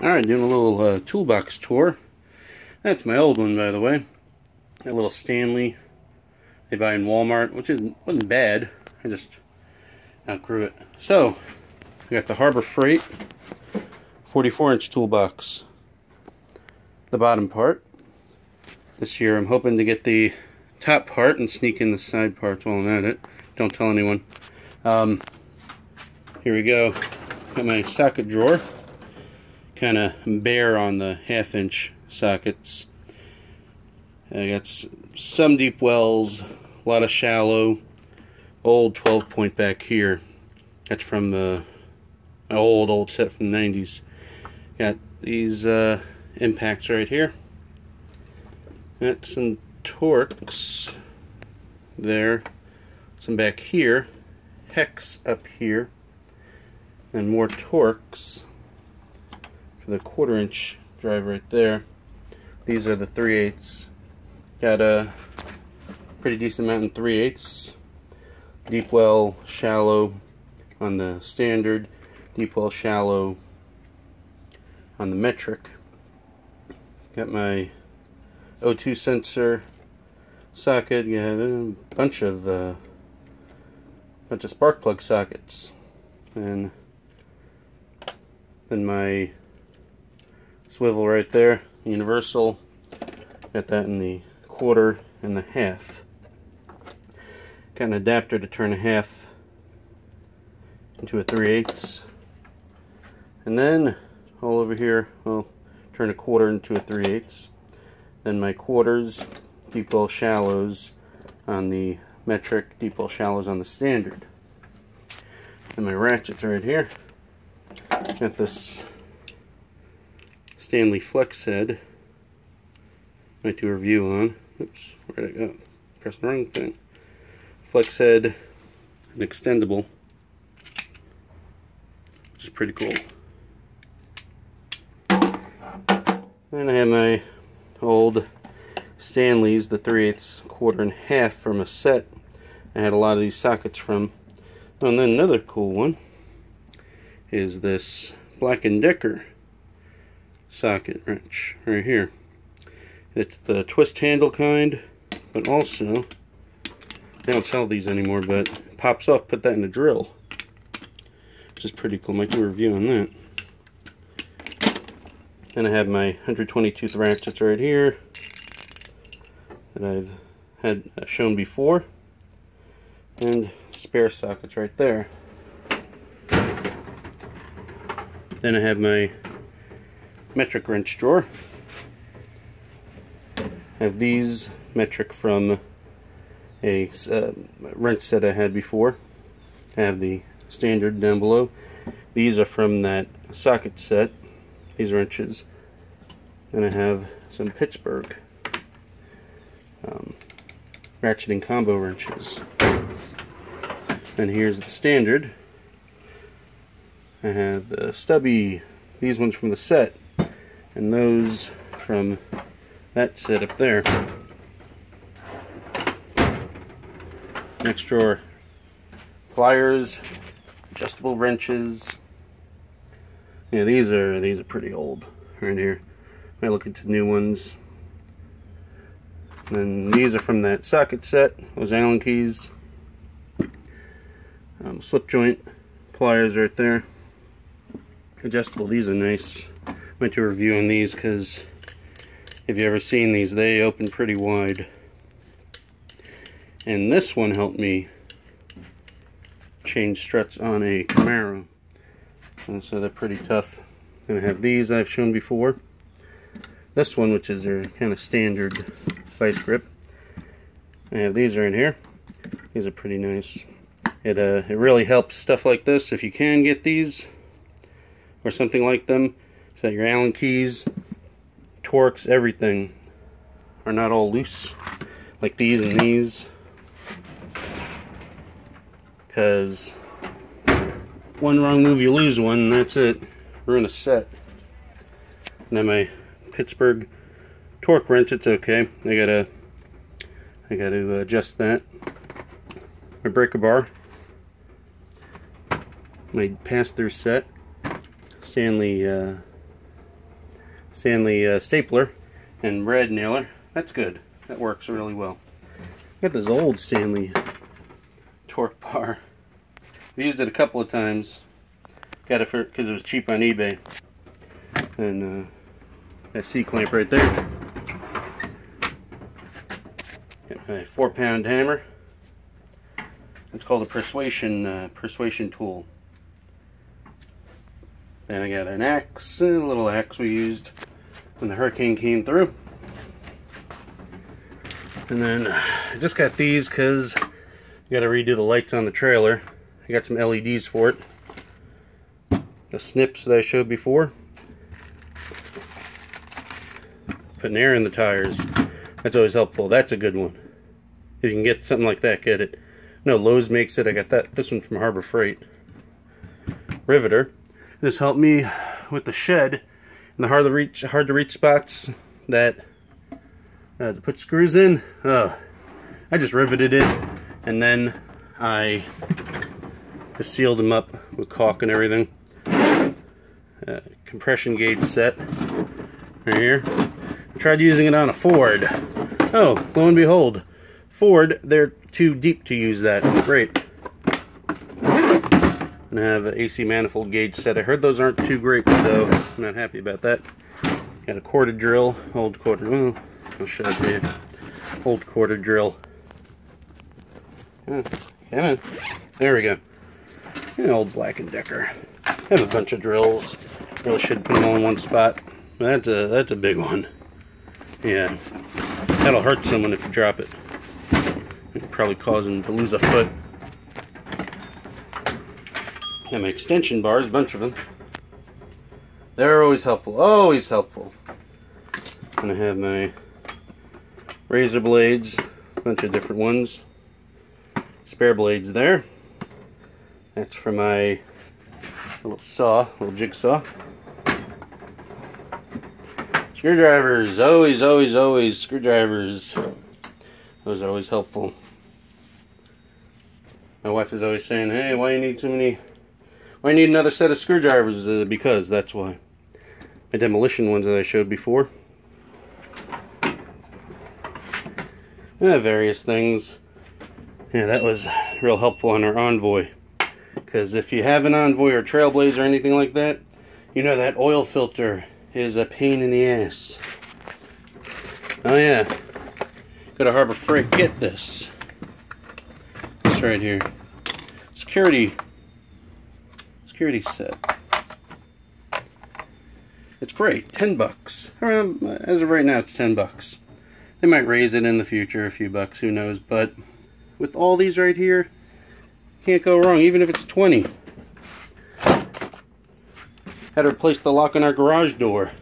Alright, doing a little toolbox tour. That's my old one, by the way. That little Stanley they buy in Walmart, which wasn't bad. I just outgrew it. So, I got the Harbor Freight 44-inch toolbox. The bottom part. This year I'm hoping to get the top part and sneak in the side parts while I'm at it. Don't tell anyone. Here we go. Got my socket drawer. Kind of bare on the 1/2-inch sockets. I got some deep wells, a lot of shallow, old 12-point back here. That's from the old set from the 90s. Got these impacts right here. Got some Torx there, some back here, hex up here, and more Torx for the 1/4-inch drive right there. These are the 3/8. Got a pretty decent amount in 3/8. Deep well, shallow on the standard, deep well, shallow on the metric. Got my O2 sensor socket. Got a bunch of spark plug sockets, and then my swivel right there, universal. Got that in the 1/4 and the 1/2. Got an adapter to turn a 1/2 into a 3/8, and then all over here, well, turn a 1/4 into a 3/8. Then my quarters, deep well shallows on the metric, deep well shallows on the standard. And my ratchets right here. Got this Stanley flex head. Might do a review on. Oops, where'd I go? Pressed the wrong thing. Flex head, an extendable, which is pretty cool. Then I have my old Stanleys, the 3/8, 1/4, and 1/2 from a set I had a lot of these sockets from. Oh, and then another cool one is this Black & Decker socket wrench right here. It's the twist handle kind, but also, they don't sell these anymore, but it pops off, put that in a drill, which is pretty cool. Might do a review on that. Then I have my 120 tooth ratchets right here that I've had shown before, and spare sockets right there. Then I have my metric wrench drawer. I have these metric from a wrench set I had before. I have the standard down below. These are from that socket set, these wrenches. Then I have some Pittsburgh ratcheting combo wrenches. And here's the standard. I have the stubby, these ones from the set, and those from that set up there. Next drawer, pliers, adjustable wrenches. Yeah, these are pretty old right here. I look into new ones. And these are from that socket set, those Allen keys. Slip joint pliers right there. Adjustable, these are nice. Might do a review on these, because if you've ever seen these, they open pretty wide. And this one helped me change struts on a Camaro, and so they're pretty tough. And I have these I've shown before. This one, which is their kind of standard Vise Grip. I have these right here. These are pretty nice. It really helps stuff like this if you can get these or something like them, so that your Allen keys, Torx, everything are not all loose like these and these. Because one wrong move, you lose one, and that's it. Ruin a set. And then my Pittsburgh torque wrench, it's okay. I gotta adjust that. My breaker bar. My pass-through set. Stanley Stanley stapler and brad nailer. That's good. That works really well. Got this old Stanley torque bar. I've used it a couple of times. Got it because it was cheap on eBay. And that C-clamp right there. Got my 4-pound hammer. It's called a persuasion tool. Then I got an axe, a little axe we used when the hurricane came through. And then I just got these because I got to redo the lights on the trailer. I got some LEDs for it. The snips that I showed before. Putting air in the tires. That's always helpful. That's a good one. If you can get something like that, get it. No, Lowe's makes it. I got this one from Harbor Freight. Riveter. This helped me with the shed and the hard to reach spots that to put screws in. I just riveted it and then I just sealed them up with caulk and everything. Compression gauge set right here. I tried using it on a Ford. Oh, lo and behold, Ford, they're too deep to use that. Great. And I have an AC manifold gauge set. I heard those aren't too great, so I'm not happy about that. Got a quarter drill, old quarter. Well, I'll show it to you. Old quarter drill. Come on. There we go. An old Black & Decker. I have a bunch of drills. Really should put them all in one spot. That's a big one. Yeah, that'll hurt someone if you drop it. It'll probably cause them to lose a foot. Got my extension bars, a bunch of them. They're always helpful, always helpful. And I have my razor blades, a bunch of different ones. Spare blades there. That's for my little saw, little jigsaw. Screwdrivers, always screwdrivers. Those are always helpful. My wife is always saying, hey, why you need so many, why you need another set of screwdrivers? Because that's why. My demolition ones that I showed before. Various things. Yeah, that was real helpful on our Envoy. Because if you have an Envoy or Trailblazer or anything like that, you know that oil filter is a pain in the ass. Oh yeah. Go to Harbor Freight, get this. This right here. Security set. It's great, 10 bucks. As of right now, it's 10 bucks. They might raise it in the future, a few bucks, who knows. But with all these right here, can't go wrong, even if it's 20. Had to replace the lock on our garage door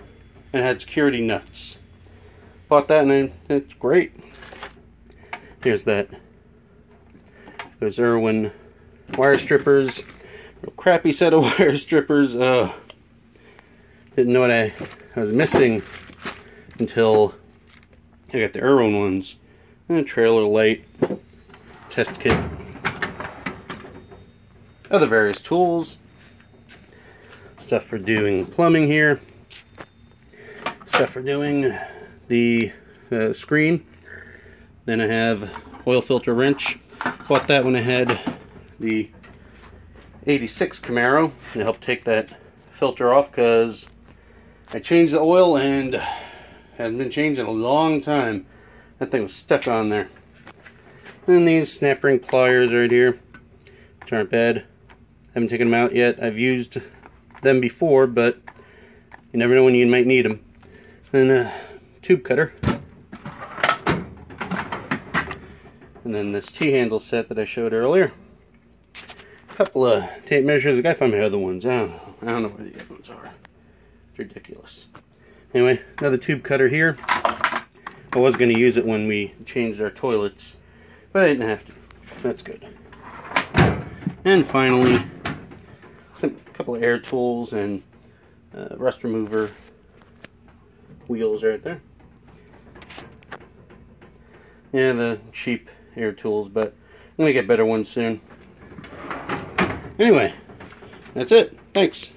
and had security nuts. Bought that and it's great. Here's that. Those Irwin wire strippers. Real crappy set of wire strippers. Didn't know what I was missing until I got the Irwin ones. And a trailer light test kit. Other various tools. Stuff for doing plumbing here. Stuff for doing the screen. Then I have oil filter wrench. Bought that when I had the 86 Camaro to help take that filter off because I changed the oil and hadn't been changed in a long time. That thing was stuck on there. And these snap ring pliers right here, which aren't bad. Haven't taken them out yet. I've used them before, but you never know when you might need them. And a tube cutter. And then this T-handle set that I showed earlier. A couple of tape measures. I gotta find my other ones. I don't know where the other ones are. It's ridiculous. Anyway, another tube cutter here. I was going to use it when we changed our toilets, but I didn't have to. That's good. And finally, a couple of air tools and rust remover wheels right there. Yeah, the cheap air tools, but I'm going to get better ones soon. Anyway, that's it. Thanks.